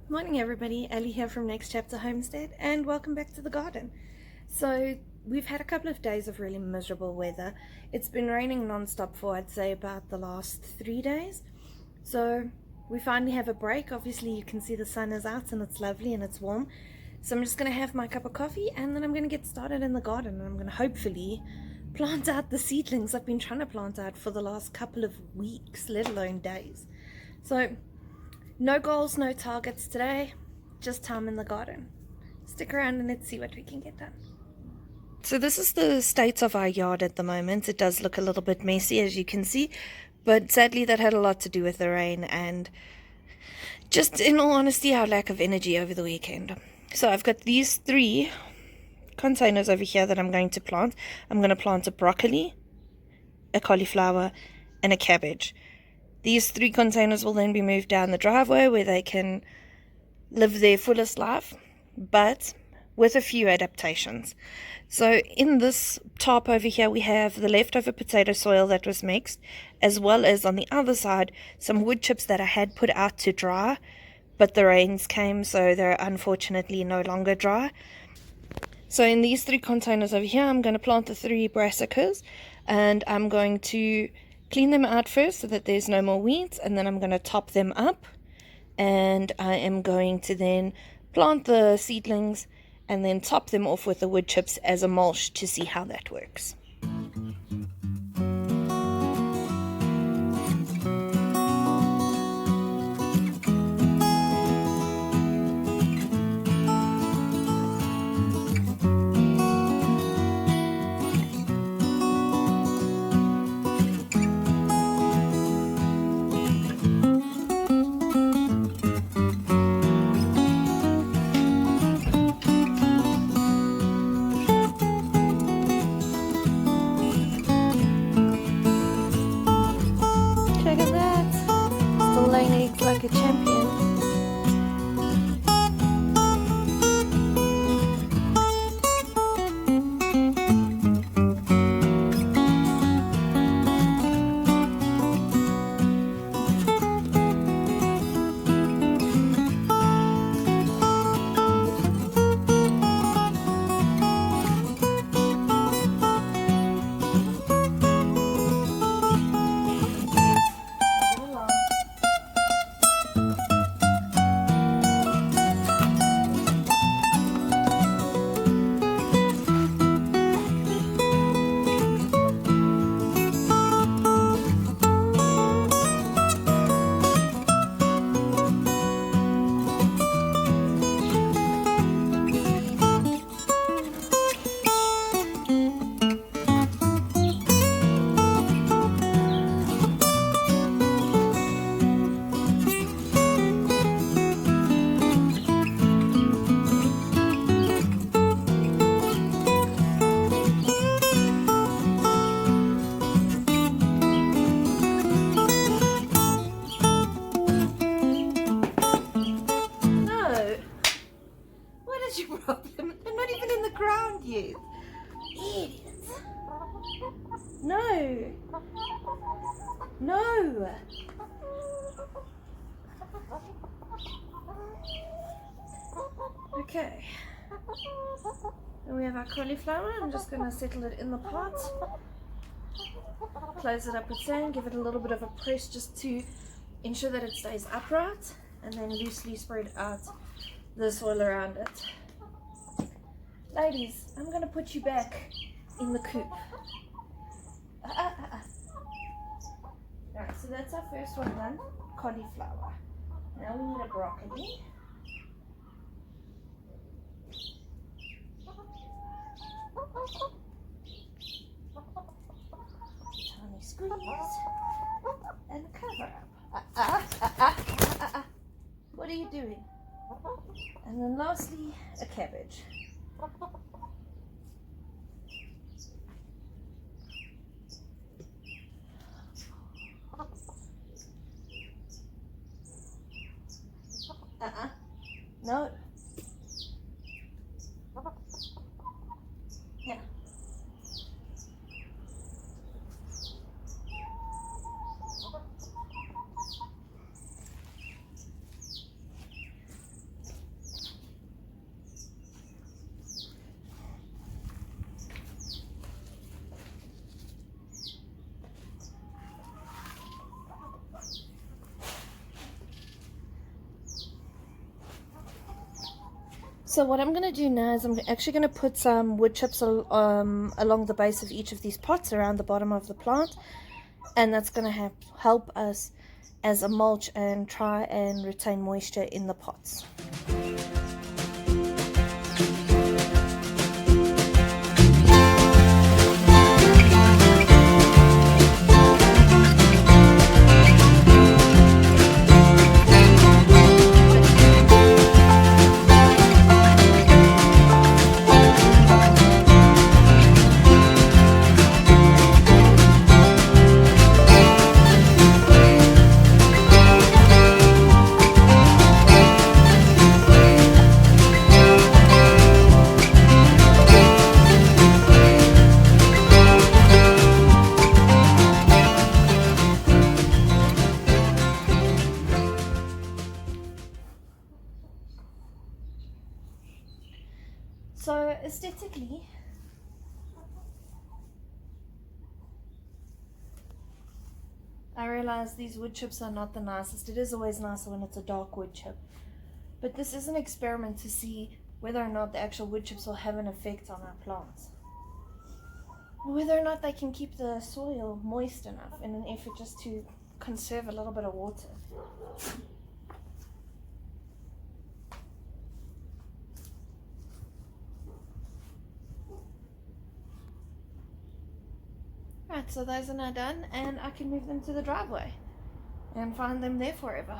Morning everybody, Ellie here from Next Chapter Homestead and welcome back to the garden. So we've had a couple of days of really miserable weather. It's been raining non-stop for I'd say about the last 3 days. So we finally have a break. Obviously you can see the sun is out and it's lovely and it's warm. So I'm just going to have my cup of coffee and then I'm going to get started in the garden and I'm going to hopefully plant out the seedlings I've been trying to plant out for the last couple of weeks, let alone days. So no goals, no targets today, just time in the garden. Stick around and let's see what we can get done. So this is the state of our yard at the moment. It does look a little bit messy as you can see, but sadly that had a lot to do with the rain and just in all honesty our lack of energy over the weekend. So I've got these 3 containers over here that I'm going to plant. I'm going to plant a broccoli, a cauliflower and a cabbage. These 3 containers will then be moved down the driveway where they can live their fullest life, but with a few adaptations. So in this top over here we have the leftover potato soil that was mixed, as well as on the other side some wood chips that I had put out to dry, but the rains came so they're unfortunately no longer dry. So in these 3 containers over here I'm going to plant the 3 brassicas and I'm going to clean them out first so that there's no more weeds, and then I'm going to top them up and I am going to then plant the seedlings and then top them off with the wood chips as a mulch to see how that works. Look at that, still laying eggs like a champion. Your problem? They're not even in the ground yet. Idiots. No. No. Okay. And we have our cauliflower. I'm just going to settle it in the pot. Close it up with sand. Give it a little bit of a press just to ensure that it stays upright. And then loosely spread out the soil around it. Ladies, I'm going to put you back in the coop. Alright, so that's our first one done, cauliflower. Now we need a broccoli. Tiny squeeze. And cover up. What are you doing? And then lastly, a cabbage. No. Yeah. So what I'm going to do now is I'm actually going to put some wood chips along the base of each of these pots around the bottom of the plant, and that's going to help us as a mulch and try and retain moisture in the pots. So aesthetically, I realize these wood chips are not the nicest. It is always nicer when it's a dark wood chip. But this is an experiment to see whether or not the actual wood chips will have an effect on our plants. Whether or not they can keep the soil moist enough in an effort just to conserve a little bit of water. Right, so those are now done, and I can move them to the driveway and find them there forever.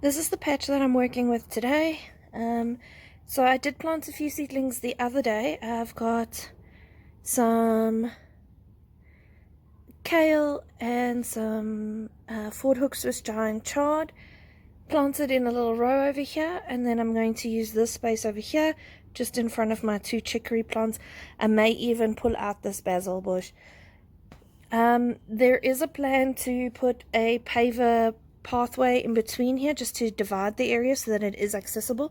This is the patch that I'm working with today. So I did plant a few seedlings the other day. I've got some kale and some Ford Hook Swiss giant chard planted in a little row over here, and then I'm going to use this space over here just in front of my 2 chicory plants. I may even pull out this basil bush. There is a plan to put a paver pathway in between here just to divide the area so that it is accessible.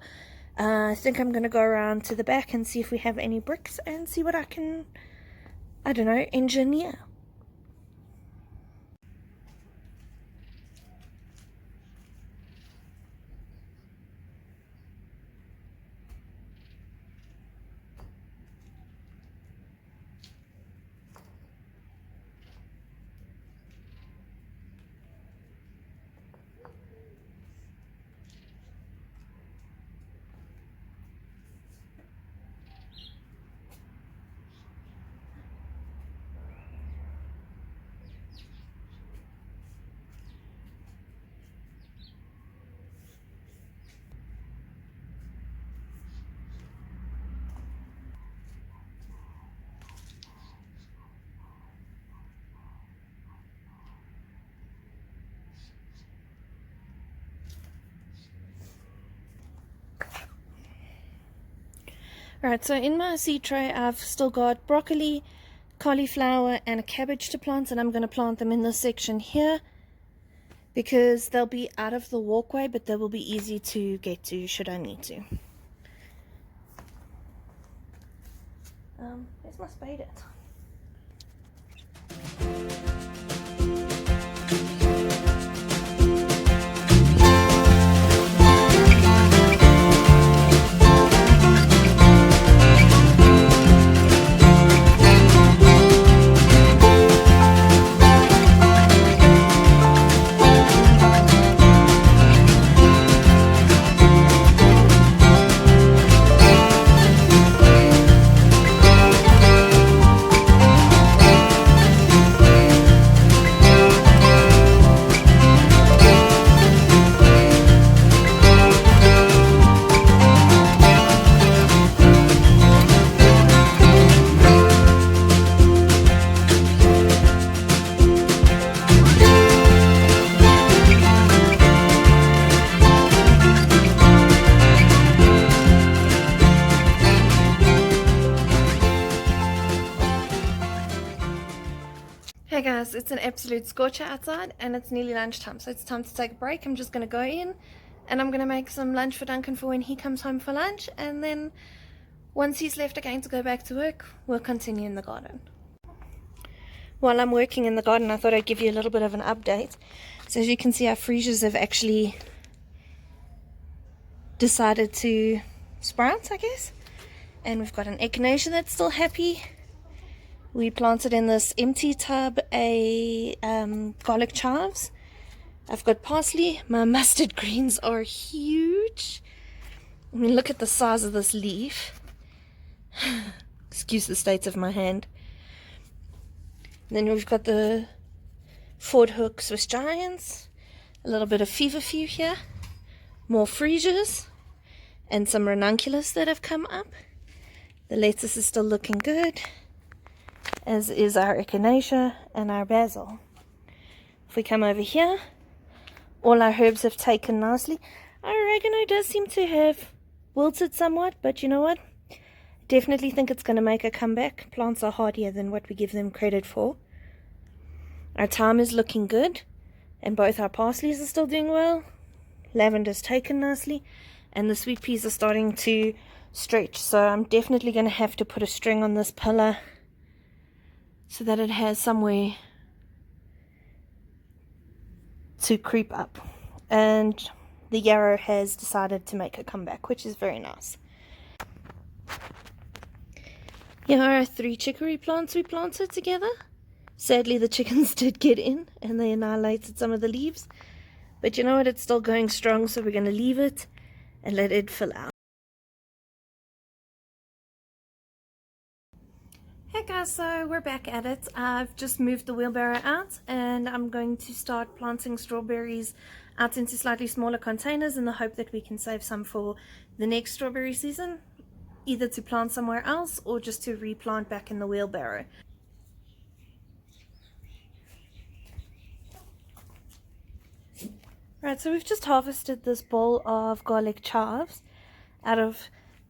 I think I'm going to go around to the back and see if we have any bricks and see what I can, I don't know, engineer. Right, so in my seed tray I've still got broccoli, cauliflower and a cabbage to plant, and I'm going to plant them in this section here because they'll be out of the walkway, but they will be easy to get to should I need to. Where's my spade at? Hey guys, it's an absolute scorcher outside and it's nearly lunchtime, so it's time to take a break. I'm just going to go in and I'm going to make some lunch for Duncan for when he comes home for lunch, and then once he's left again to go back to work, we'll continue in the garden. While I'm working in the garden, I thought I'd give you a little bit of an update. So as you can see, our freesias have actually decided to sprout, I guess. And we've got an echinacea that's still happy. We planted in this empty tub a garlic chives. I've got parsley. My mustard greens are huge. I mean, look at the size of this leaf. Excuse the state of my hand. And then we've got the Ford Hook Swiss Giants, a little bit of feverfew here, more freesias, and some ranunculus that have come up. The lettuce is still looking good, as is our echinacea and our basil. If we come over here, all our herbs have taken nicely. Our oregano does seem to have wilted somewhat, but you know what? Definitely think it's going to make a comeback. Plants are hardier than what we give them credit for. Our thyme is looking good, and both our parsleys are still doing well. Lavender's taken nicely, and the sweet peas are starting to stretch. So I'm definitely going to have to put a string on this pillar so that it has somewhere to creep up. And the yarrow has decided to make a comeback, which is very nice. Here are 3 chicory plants we planted together. Sadly, the chickens did get in and they annihilated some of the leaves. But you know what? It's still going strong, so we're going to leave it and let it fill out. Hey guys, so we're back at it. I've just moved the wheelbarrow out and I'm going to start planting strawberries out into slightly smaller containers in the hope that we can save some for the next strawberry season, either to plant somewhere else or just to replant back in the wheelbarrow. Right, so we've just harvested this bowl of garlic chives out of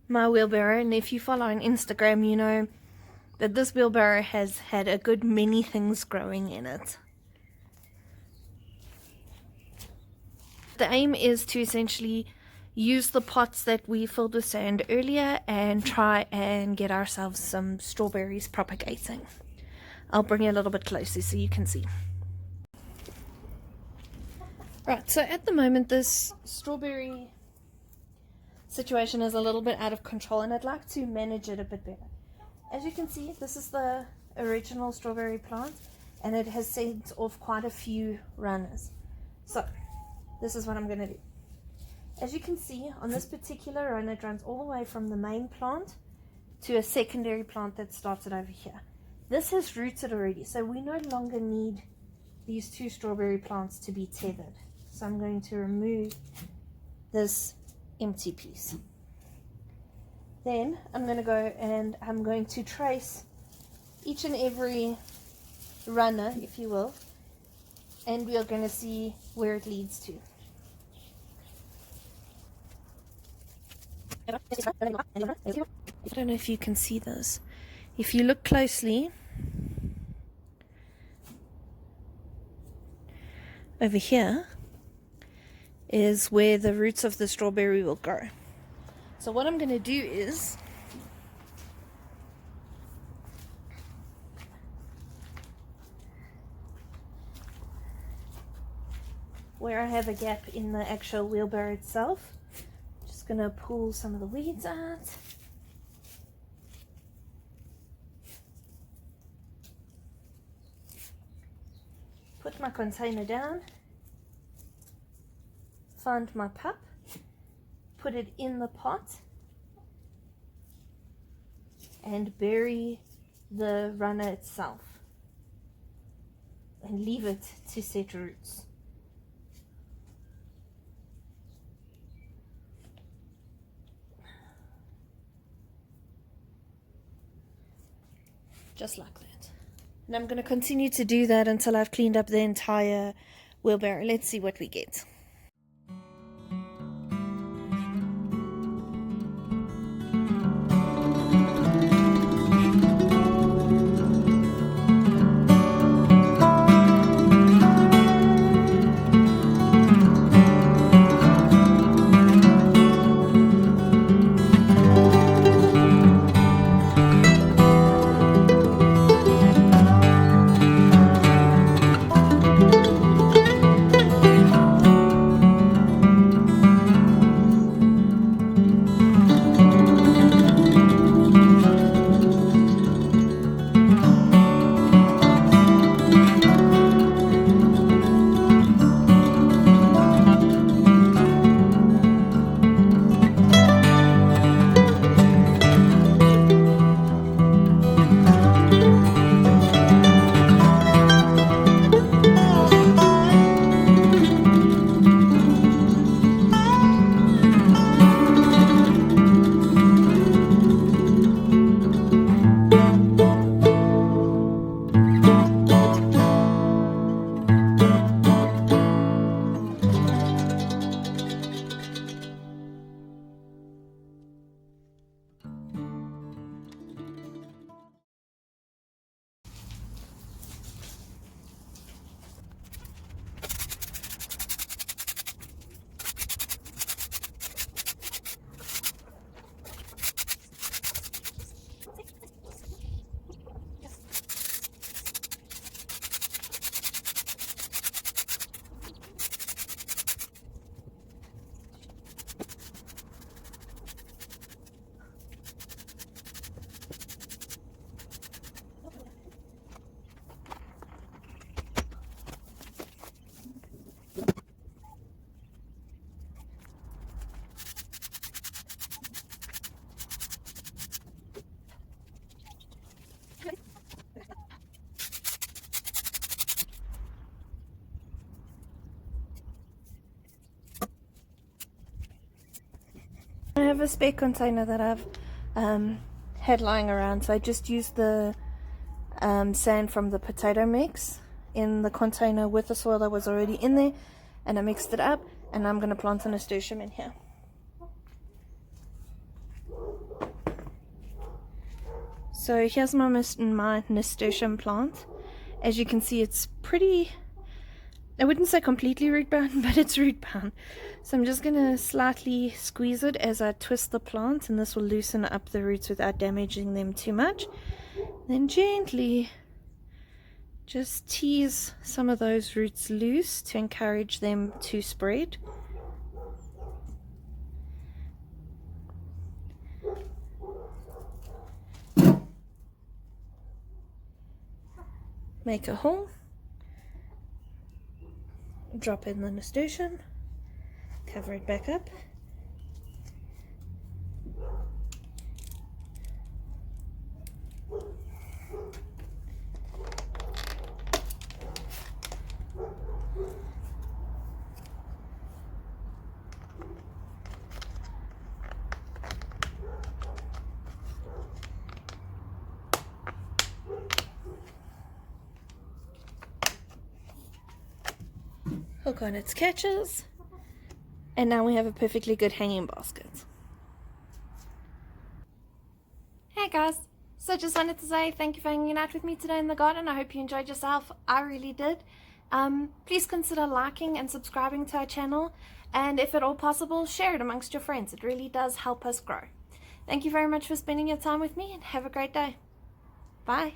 my wheelbarrow, and if you follow on Instagram, you know that this wheelbarrow has had a good many things growing in it. The aim is to essentially use the pots that we filled with sand earlier and try and get ourselves some strawberries propagating. I'll bring you a little bit closer so you can see. Right, so at the moment this strawberry situation is a little bit out of control and I'd like to manage it a bit better. As you can see, this is the original strawberry plant and it has sent off quite a few runners. So this is what I'm going to do. As you can see, on this particular runner, it runs all the way from the main plant to a secondary plant that started over here. This has rooted already, so we no longer need these 2 strawberry plants to be tethered. So I'm going to remove this empty piece. Then I'm going to go and I'm going to trace each and every runner, if you will, and we are going to see where it leads to. I don't know if you can see this. If you look closely, over here is where the roots of the strawberry will go. So what I'm going to do is where I have a gap in the actual wheelbarrow itself, just going to pull some of the weeds out. Put my container down. Find my pup, put it in the pot, and bury the runner itself, and leave it to set roots. Just like that. And I'm going to continue to do that until I've cleaned up the entire wheelbarrow. Let's see what we get. of a spare container that I've had lying around, so I just used the sand from the potato mix in the container with the soil that was already in there, and I mixed it up, and I'm going to plant a nasturtium in here. So here's my nasturtium plant. As you can see, it's pretty, I wouldn't say completely root bound, but it's root bound. So I'm just going to slightly squeeze it as I twist the plant, and this will loosen up the roots without damaging them too much. Then gently just tease some of those roots loose to encourage them to spread. Make a hole, drop in the nasturtium, cover it back up. Hook on its catches, and now we have a perfectly good hanging basket. Hey guys, so just wanted to say thank you for hanging out with me today in the garden. I hope you enjoyed yourself. I really did. Please consider liking and subscribing to our channel, and if at all possible, share it amongst your friends. It really does help us grow. Thank you very much for spending your time with me, and have a great day. Bye.